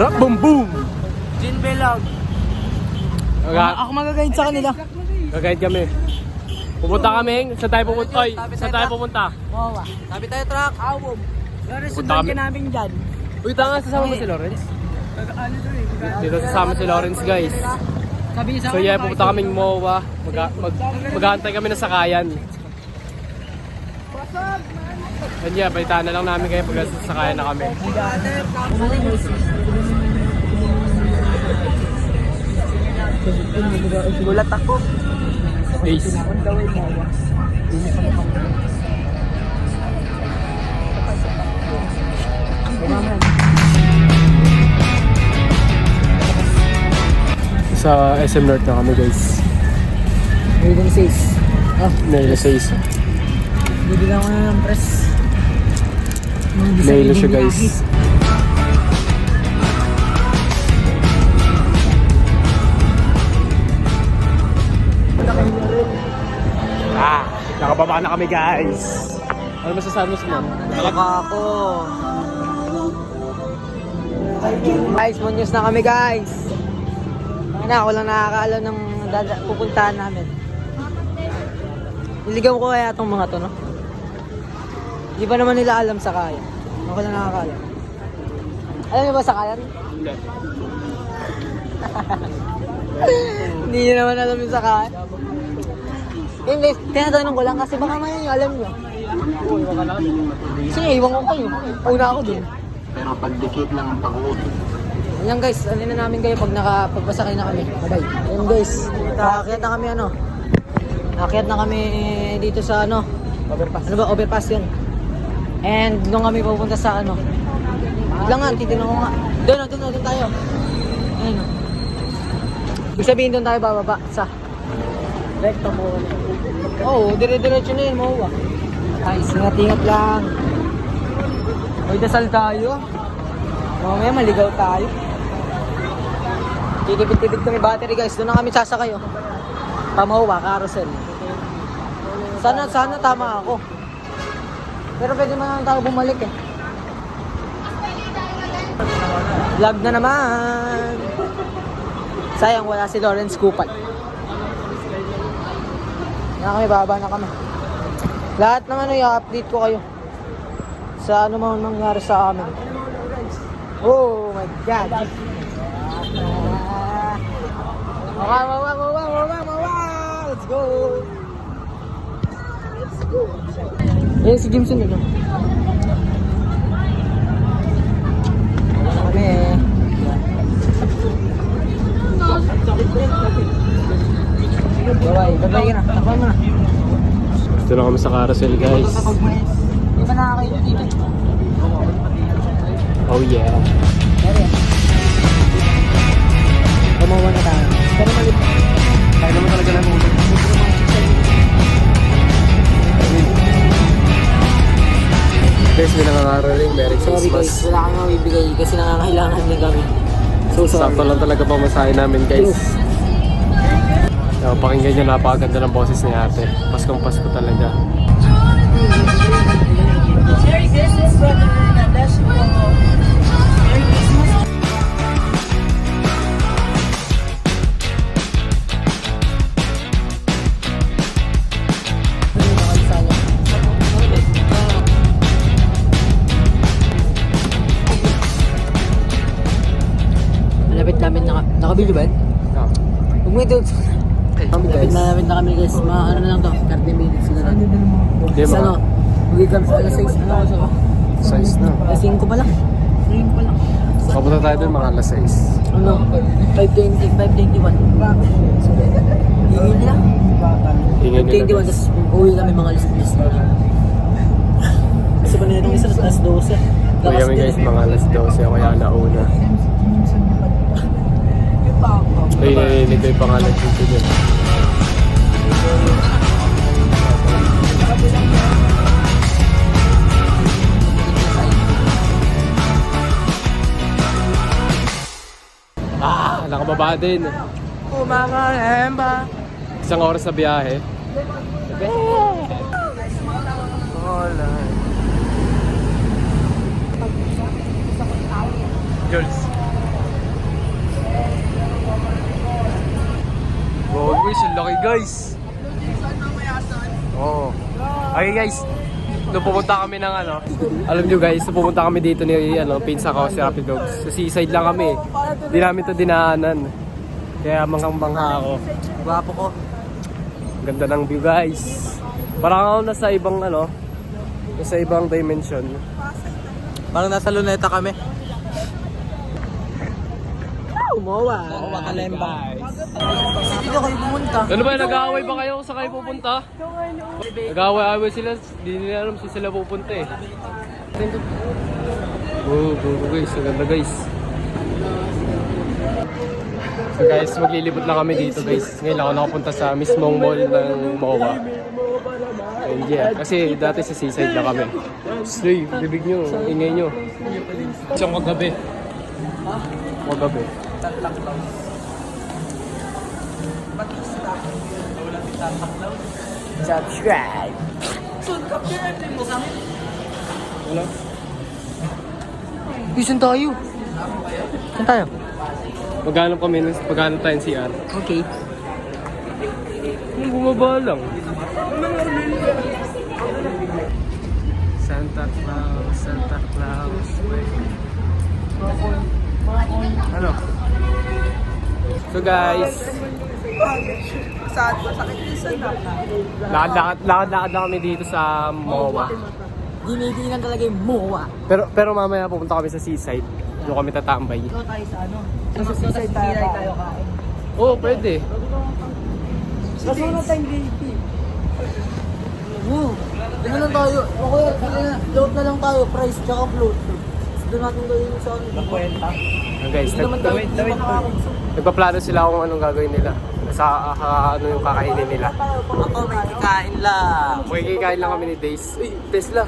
Rap boom boom! Gin Belag. Ako mag-guide sa kanila. Gagayad kami. Pupunta kami. Saan tayo pupunta? Oy, saan tayo pupunta? Wawa. Sabi tayo truck. Awom. Lawrence, Punta sundan kami. ka namin dyan. Uy, tanga, sasama mo si Lawrence? Dito sasama si Lawrence, guys. Sabi sa So yeah, pupunta kaming MOA. Maghahantay kami na sakayan. And yeah, balitaan na lang namin kayo pag sasakayan na kami. Gulat ako. Ace. Sa SM North na kami, guys. Reading says. Nailo sa isa. Bibigyan ko na ng press. Nailo siya, guys. Nakababa na kami, guys. Ano masasabi mo sa ma'am? Nalaka ako. Guys, news na kami, guys. Ako lang nakakaalam ng pupuntahan namin. Niligaw ko kaya itong mga to, no? Di ba naman nila alam sa kaya? Ako lang nakakaalam. Alam niyo ba sa kaya? Hindi. Hindi niyo naman alam yung sa kaya. Hindi, tinatanong ko lang kasi baka man yung alam niyo. Iwan ka lang. Sige, iwan ko kayo. Una ako dun. Pero pagdikit lang ang pag-uusap. Ayan guys, alin na namin kayo pag pagpasakay na kami. Bye-bye. Ayan guys, nakakit na kami Nakakit na kami dito sa Overpass. Ano ba? Overpass yun. And doon kami pupunta sa lang nga, titignan ko nga. Doon tayo. Ayun o. Ibig sabihin doon tayo bababa sa recto mo. Oo, dire-diretso na yun mo. Guys, ingat-ingat lang. May dasal tayo. Mamaya maligaw tayo. Titipid-tipid kami battery guys. Doon na kami sasakay Pamawa, carousel. Sana tama ako. Pero pwede man tayo bumalik Vlog na naman. Sayang wala si Lawrence Kupal. Na kami, baba na kami. Lahat naman i-update ko kayo sa ano man nangyari sa amin. Oh my God. Mawa. Let's go. Eh, si Jimson dito. Kami Bye-bye ka na. Takpan mo na. Dito na kami sa carousel, guys. Di ba nakakayo dito? Oh yeah. Meron. Gumawa na tayo. Pero mali. Kaya naman talaga lang ulit. Guys, may nakakaraling. Merry Sorry guys, Christmas. wala kang mabibigay kasi nangangailangan din kami. So sorry. Sakto lang talaga pamasahe namin, guys. Pakinggan nyo, napakaganda ng boses ni ate. Paskong Pasko talaga. Merry Christmas, brother. God bless you. Merry Christmas. Malapit namin nakabili ba? Huwag mo ito. Malapit na kami guys. Ano na lang to? 30 minutes na lang. Di Sa ba? Uwi kami sa alas 6. Ano ko sa? Size na. Alas 5 pa lang. 5 pa lang. Papunta tayo dun mga alas 6. Ano? 5:20, 5:21. Hingin nila. Tingnan nyo na, 5:21, guys. tapos uwi kami mga alas 10 na lang. Kasi pa nitong isa alas 12. Uwi kami, guys, mga alas 12 o kaya alauna. Ay, narinig ko yung pangalan dito dyan. Nakababa din. Umangalemba. Isang oras na biyahe. Jules. guys, yung laki guys. Oo. Okay guys, nung pumunta kami ng ano, alam nyo guys, nung pumunta kami dito ni pinsa ko, si Rapid Dogs. Sa seaside lang kami. Di namin to dinaanan. Kaya manghang-mangha ako. Gwapo ko. Ganda ng view guys. Parang ako nasa ibang nasa ibang dimension. Parang nasa Luneta kami. Mowa. Mowa Kalemba. Dito kayo pumunta. Ano ba, nag-aaway ba kayo kung saan kayo pupunta? Nag-aaway-aaway sila, di nila alam saan sila pupunta eh. Go guys, ang ganda guys. So guys, maglilibot na kami dito guys. Ngayon lang ako nakapunta sa mismong mall ng MOA. And yeah, kasi dati sa seaside lang kami. Slay, bibig nyo, ingay nyo. Isang kagabi. Kagabi. Subscribe. Wala? Saan tayo? Saan tayo? Maghanap kami, maghanap tayo ng CR. Okay. Bumaba lang. Santa Claus, Santa Claus. Ano? So guys, lakad lang kami dito sa MOA. Dinidinan talaga yung mowa. Pero mamaya pupunta kami sa seaside. Doon kami tatambay. Ito tayo sa ano? Sa seaside tayo kain. Oo, pwede. Kaso na tayong VIP. Doon lang tayo. Okay, float na lang tayo. Price tsaka float. Doon natin gawin sa ano. Nakwenta. Guys, nagpaplano sila kung anong gagawin nila. Sa ano yung kakainin nila. Ako may kikain lang. Makikikain lang kami ni Days. Uy, Tesla.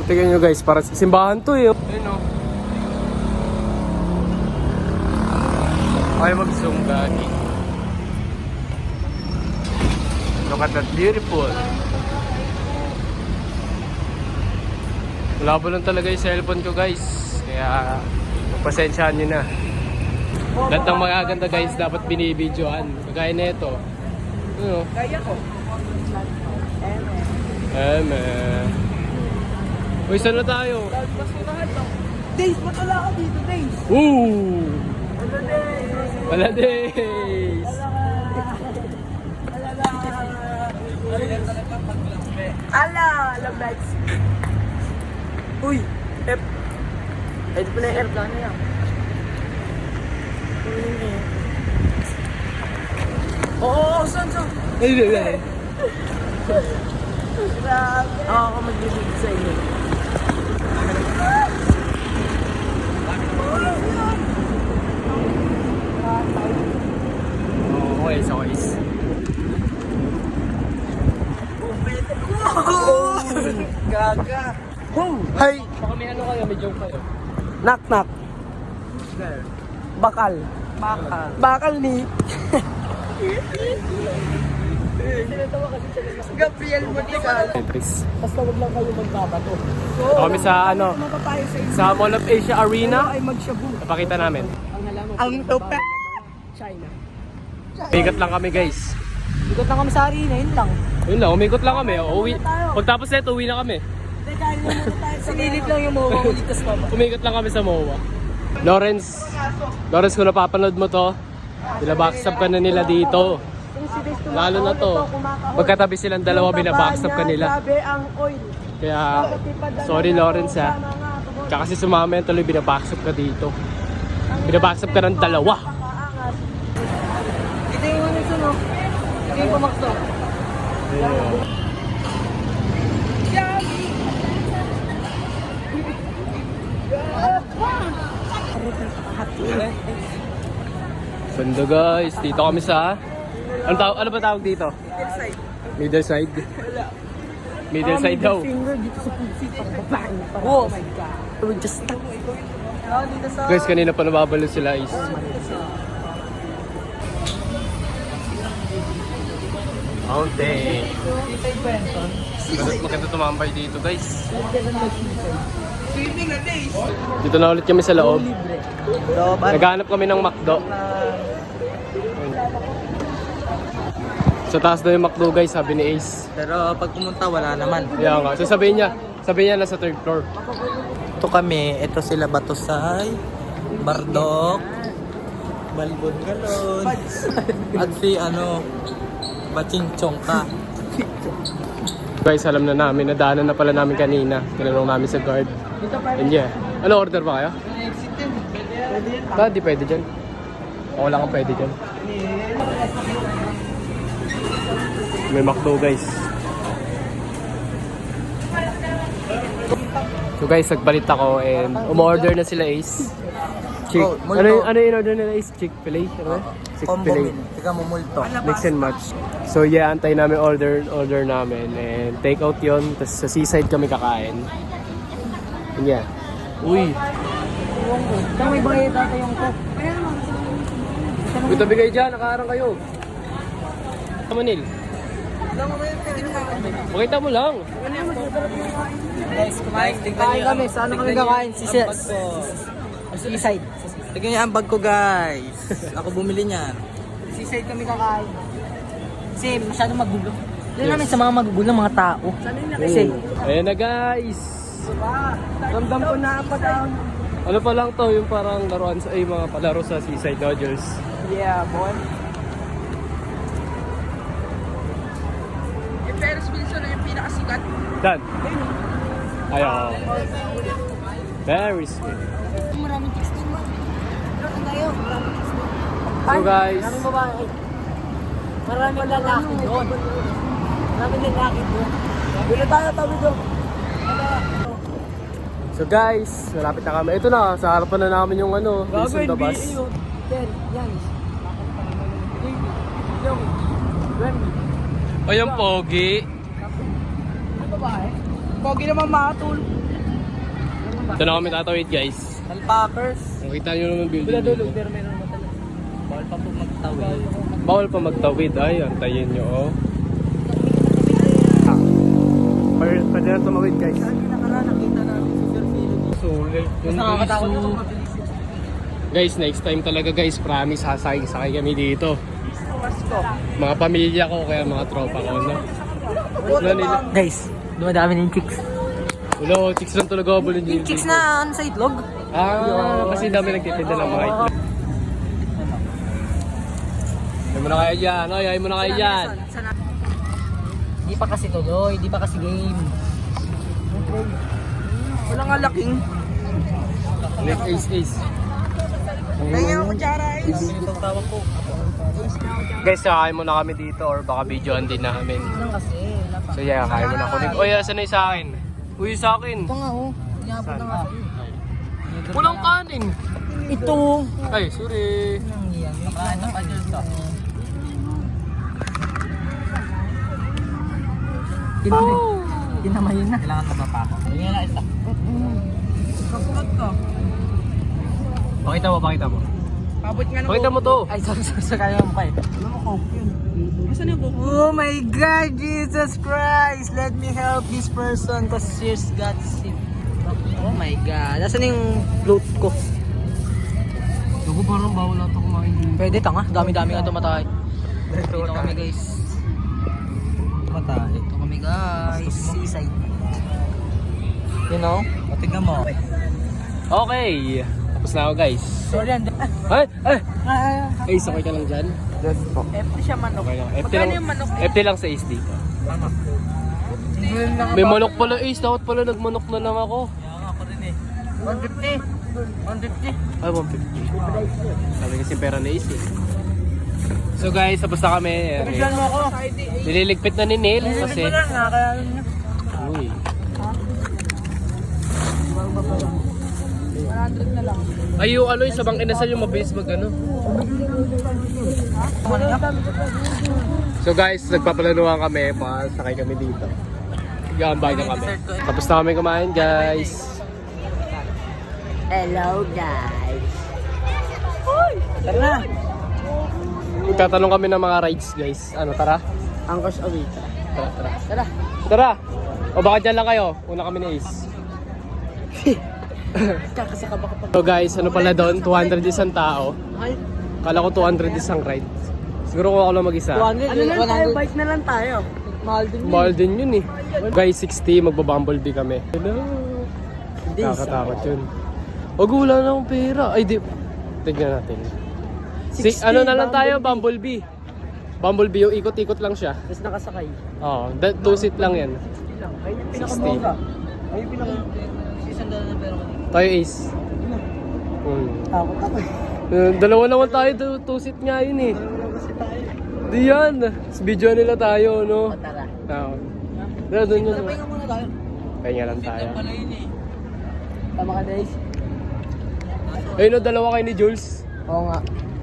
Tingnan nyo guys, para simbahan to eh. Ayun o. Okay, mag-zoom gagi. Look at that, beautiful. Malabo lang talaga yung cellphone ko guys. Kaya, pasensyahan nyo na. Lahat ng magaganda guys, dapat binibidyoan. Kagaya na ito. Ano? Kaya ko. Uy, saan na tayo? Days, ba't wala ka dito, Days? Woo! Wala days! Ala, love lights. Uy, F. Ito pa na yung airplane niya. Oo, saan? Ay. Ako magbibig sa inyo. Okay, so guys. Gaga. Hi! Baka may ano kayo, may joke kayo. Knock. Bakal. Bakal ni. Gabriel Motical. Entries. Basta wag lang kayo magbabato. Ito kami sa sa Mall of Asia Arena. Ay magshabu. Napakita namin. Ang topa. China. Bigat lang kami guys. Ikot lang kami sa arena, yun lang. Yun lang, umikot lang kami. Uwi. Pagtapos na ito, uwi na kami. Sinilip lang yung mga ulitas pa ba? Umikot lang kami sa MOA. Lawrence, kung napapanood mo to, binabackstab ka na nila dito. Lalo na to, magkatabi silang dalawa, binabackstab ka nila. ang oil. Kaya, sorry Lawrence ha. Kaya kasi sumama yan tuloy, binabackstab ka dito. Binabackstab ka ng dalawa. Ito yung ano ito, no? Ito yung pumakto. Ganda guys, dito kami sa... Ano ba tawag dito? Middle side. Middle side daw. Finger dito sa pusi. Oh my God. We're just stuck. Guys, kanina pa nababalo sila is. Mountain. Maganda tumambay dito guys. Dito na ulit kami sa loob. Naghahanap kami ng McDo. Sa taas na yung McDo guys, sabi ni Ace. Pero pag pumunta, wala naman. Kaya nga, so sabihin niya nasa third floor. Ito kami, ito sila Batusay, Bardok, Balbon Galon, at si Baching Chongka. Guys, alam na namin, nadaanan na pala namin kanina. Tinanong namin sa guard. And yeah. Ano, order ba kayo? Di pwede dyan. Ako lang ang pwede dyan. May McDo guys. So guys, nagpalit ako and umorder na sila Ace. Oh, multo. Ano yung order nila Ace? Chick-fil-A? Ano? Combo Chick-fil-A. meal. Tiga mo multo. Mix and match. So yeah, antay namin order namin and take out yon. Tapos sa seaside kami kakain. And yeah. Uy! Saan may bayad dati yung coke? Uy, tabi kayo dyan, nakaharang kayo. Manil. Pakita mo lang. Guys, kumain. Kain kami. Saan kami kakain? Seaside. Tignan niyo ang bag ko, guys. Ako bumili niyan. Seaside kami kakain. Kasi masyadong magulo. Doon namin sa mga magugulo, mga tao. Kasi, Ayan na guys. ramdam ko na pa down. Ano pa lang to, yung parang laruan sa mga palaro sa Seaside Dodgers. Yeah, boy. Ferris Wilson na yung pinakasikat. Dan. Ayaw. Very sweet. Maraming chicks din mo. Maraming tayo. Maraming chicks din. So guys, Maraming babae. Maraming lalaki doon. Maraming lalaki doon. Bila tayo tabi doon. so guys, malapit na kami. Ito na, sa harapan na namin yung Wilson the Bus. Yan. Ayun, pogi. Babae. Pogi naman matul. Ito na kami tatawid guys. Alpacers. Nakita nyo naman building dito. Pero meron naman talaga. Bawal pa po magtawid. Bawal pa magtawid. Ay, antayin nyo oh. Pwede na tumawid guys. Nakita namin si Sir Philip. Sulit. Mas nakakatakot ako mabilis. Guys, next time talaga guys, promise sakay kami dito. Mga pamilya ko, kaya mga tropa ko, no? Wala nila. Guys, dumadami ng chicks. Wala, chicks lang talaga ako bulin Yung chicks na sa itlog. Kasi dami nagtitinda ng mga itlog. Ayaw mo na kayo dyan, no? Ayaw mo na kayo dyan. Di pa kasi tuloy, di pa kasi game. Wala nga laking. Next ace. Tingnan mo kutsara eh. Itong tawag ko. Guys, kakain muna kami dito or baka videoan din namin. Lang kasi, wala pa. So yeah, kakain muna ako. Uy, asan na yung sa akin? Uy, sa akin. Ito nga oh, inabot na nga. Walang kanin. Ito. Ay, sorry. Ang yan. Nakain na pa dyan to. Kinamayin na. Kailangan ka ba pa ako? Tingnan na isa. Kapulat ka. Pakita mo. Pabot nga ng Pakita mo to. Ay, sorry, kaya mo pa eh. Ano mo coke yun? Asan yung coke? Oh my God, Jesus Christ! Let me help this person cause she's got sick. Oh my God. Nasaan yung float ko? Ako parang bawal ata kumain dito. Pwede, tanga. Dami-dami nga tumatay. Dito kami guys. Matay. Dito kami guys. Seaside. You know? Tingnan mo. Okay. Tapos na ako guys. Sorry, Ay! Ay, sakay ka lang dyan. Yes po. FT siya manok. Okay lang. Magkano yung manok? FT lang sa Ace dito. May manok pala Ace. Dapat pala nagmanok na lang ako. Kaya nga ako rin eh. 150. Ay, 150. Sabi kasi pera na Ace eh. So guys, tapos na kami. Diyan mo ako. Nililigpit na ni Neil kasi... Uy. 100 na lang. Ay, yung sa bang inasal yung mabilis mag So guys, nagpapalanuhan kami. Sakay kami dito. Gambay na kami. Tapos na kami kumain guys. Hello guys. Tara na. Magtatanong kami ng mga rides guys. Ano, tara? Angkos away. Tara. Tara. Tara! O baka dyan lang kayo. Una kami na Ace. Kakasaka baka pag... So guys, ano pala doon? 200 isang tao. Mahal. Kala ko 200 isang ride. Siguro kung ako lang mag-isa. 200, Ano lang tayo, 100. bike na lang tayo. Mahal din yun. Mahal din yun eh. Guys, 60, magba-bumblebee kami. Hello. Hindi, Nakakatakot yun. Wag, wala na akong pera. Ay, di. Tignan natin. 60, Ano na lang tayo, Bumblebee. Bumblebee, yung ikot-ikot lang siya. Tapos nakasakay. Oo, 2-seat lang yan. Ay, yung 60. Ay, yung pinakamura. $600 na pera ko. Tayo Ace. Takot ako eh. Dalawa naman tayo, 2-seat nga yun eh. Di yan. Video nila tayo, no? Tara. Oo. Dala doon yun. Pahinga muna tayo. Pahinga lang tayo. Tama ka, Days. Ayun no, dalawa kayo ni Jules. Oo nga.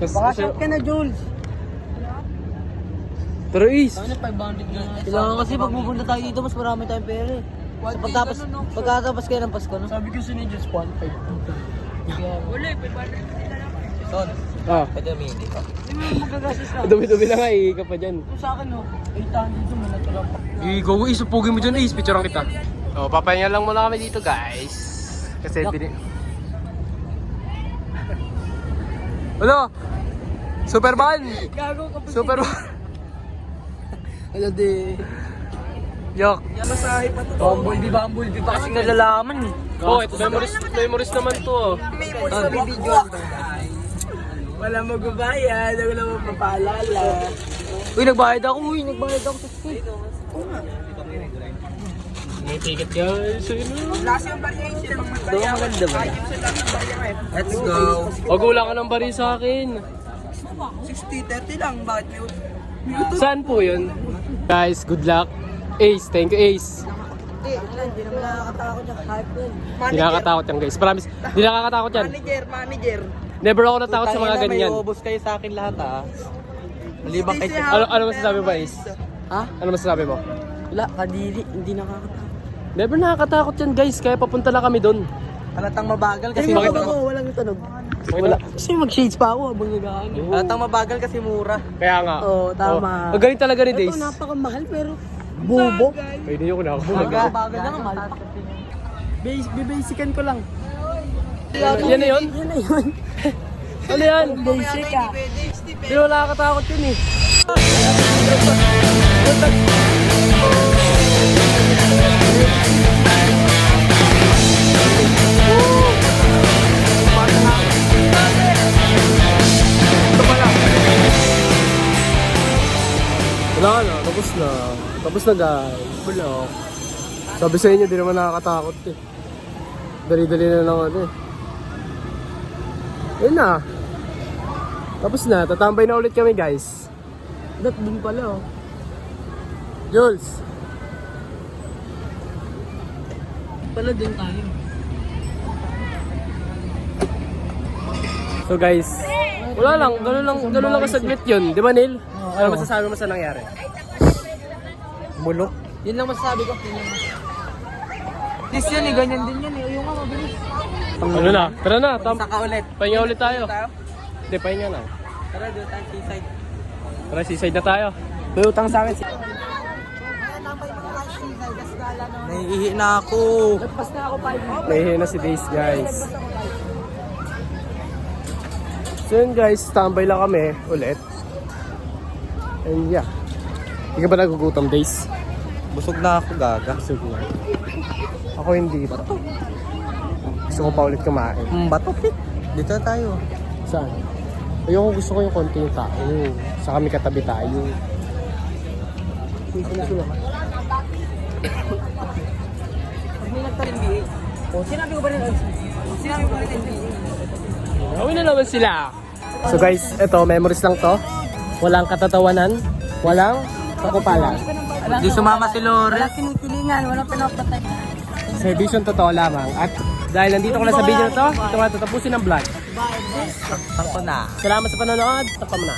Tapos, Baka shot ka na, Jules. Tara Ace. Kailangan kasi pag pupunta tayo dito, mas marami tayong pera eh. So, pagkatapos kayo ng Pasko, no? Sabi ko si Jules, 1.5. Ah, Pwede umili ka. Magagastos na. dumi-dumi na nga, ka pa dyan. Yung sa akin, no? 800 dito, may natulang pa. Go, Ace, upugin mo dyan Ace, picturean kita. So, papahinga lang muna kami dito guys. Kasi Ano? Superman! Gago ka pa. Superman! Ano di? Yok! Bumblebee pa kasi nalalaman eh. Oh, ito memories naman to. Oh. Wala magbabayad, wala magpapaalala. Uy, nagbayad ako sa school. May ticket guys. Last yung variation. Doon maganda ba? Let's go. Wag wala ka ng bari sa akin. 60-30 lang, bakit may Saan po yun? Guys, good luck. Ace, thank you Ace. Hindi naman nakakatakot yung hype yun. Di nakakatakot yan guys. Promise, di nakakatakot yan. Manager. Never ako natakot sa mga ganyan. May ubos kayo sa akin lahat ah. Maliban kay Ano masasabi mo Ace? Ha? Ano masasabi mo? Wala, kadiri. Hindi nakakatakot. Never nakakatakot yan guys. Kaya papunta lang kami doon. halatang mabagal kasi Bakit mura. ako? Walang tunog. Wala. Kasi mag-shades pa ako habang nag-ano. Halatang mabagal kasi mura. Kaya nga. Oo, tama. Ang galing talaga ni Ito Days. napakamahal pero bubo. Pwede nyo ko na ako. Bagal na nga, mahal. Bibasican ko lang. Yan na yun? Yan na yun. Ano yan? Basic ah. Pero nakakatakot yun eh. Wala na, tapos na. Tapos na guys. Wala. Sabi sa inyo, di naman nakakatakot eh. Dali-dali na lang ano eh. Ayun na. Tapos na, tatambay na ulit kami guys. Dat din pala oh. Jules! Pala din tayo. So guys, wala lang, gano'n lang kasaglit yun. Di ba Neil? Ano masasabi mo sa nangyari? Bulok. Yun lang masasabi ko. Yun lang. This yan eh, ganyan din yan eh. Yung nga mabilis. Ano na? Tara na, Saka ulit. pahinga ulit tayo. Hindi, pahinga na. Tara, doon tayo seaside. Tara, seaside na tayo. May utang sa akin. Naiihi na ako. Nahihin na si Days guys. So yun guys, tambay lang kami ulit. And yeah. Hindi ka ba nagugutom Days? Busog na ako, gaga. Sige. Ako hindi pa. Gusto ko pa ulit kumain. Bato, pit. Dito na tayo. Saan? Ayoko, gusto ko yung konti yung tao. Sa kami katabi tayo. Sinabi ko ba rin? Gawin na naman sila. So guys, ito, memories lang to. Walang katatawanan. Walang kakupalan. Di sumama si Lore. Wala kinutulingan, walang pinapatay. Servisyon totoo lamang. At dahil nandito ko na sa video na to, ito nga tatapusin ang vlog. Ako na. Salamat sa panonood. Tapos na.